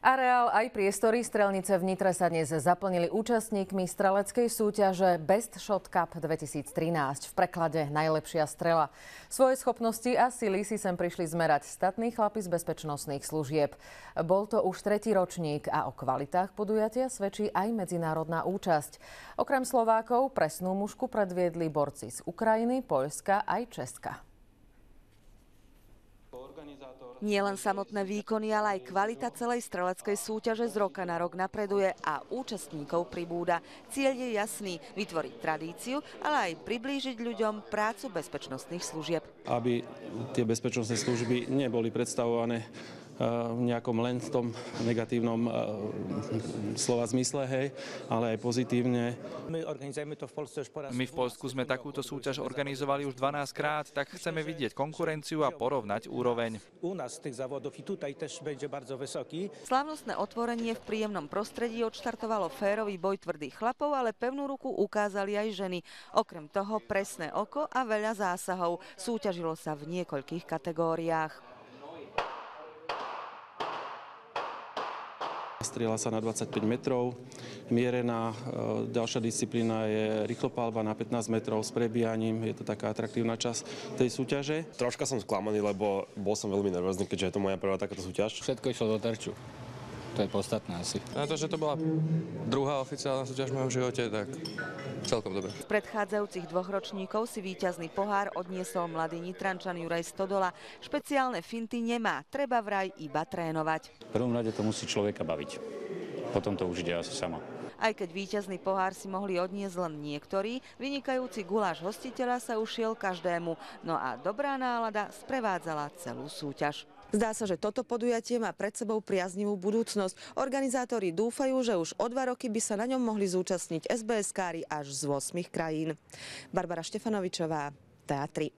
Areál aj priestory strelnice v Nitre sa dnes zaplnili účastníkmi streleckej súťaže Best Shot Cup 2013, v preklade Najlepšia strela. Svoje schopnosti a sily si sem prišli zmerať statní chlapi z bezpečnostných služieb. Bol to už tretí ročník a o kvalitách podujatia svedčí aj medzinárodná účasť. Okrem Slovákov presnú mušku predviedli borci z Ukrajiny, Poľska aj Česka. Nielen samotné výkony, ale aj kvalita celej streleckej súťaže z roka na rok napreduje a účastníkov pribúda. Cieľ je jasný – vytvoriť tradíciu, ale aj priblížiť ľuďom prácu bezpečnostných služieb. Aby tie bezpečnostné služby neboli predstavované v nejakom len v tom negatívnom slova zmysle, hej, ale aj pozitívne. My v Poľsku sme takúto súťaž organizovali už 12 krát, tak chceme vidieť konkurenciu a porovnať úroveň. Slávnostné otvorenie v príjemnom prostredí odštartovalo férový boj tvrdých chlapov, ale pevnú ruku ukázali aj ženy. Okrem toho presné oko a veľa zásahov. Súťažilo sa v niekoľkých kategóriách. Strieľa sa na 25 metrov, mierená. Ďalšia disciplína je rýchlopálba na 15 metrov s prebíjaním. Je to taká atraktívna časť tej súťaže. Troška som sklamaný, lebo bol som veľmi nervózny, keďže je to moja prvá takáto súťaž. Všetko išlo do terču. To je podstatné asi. Na to, že to bola druhá oficiálna súťaž v mojom živote, tak celkom dobre. Z predchádzajúcich dvoch ročníkov si víťazný pohár odniesol mladý Nitrančan Juraj Stodola. Špeciálne finty nemá, treba vraj iba trénovať. V prvom rade to musí človeka baviť. Potom to už ide asi samo. Aj keď víťazný pohár si mohli odniesť len niektorí, vynikajúci guláš hostiteľa sa ušiel každému. No a dobrá nálada sprevádzala celú súťaž. Zdá sa, že toto podujatie má pred sebou priaznivú budúcnosť. Organizátori dúfajú, že už o 2 roky by sa na ňom mohli zúčastniť SBS-kári až z 8 krajín. Barbara Štefanovičová, Teatry.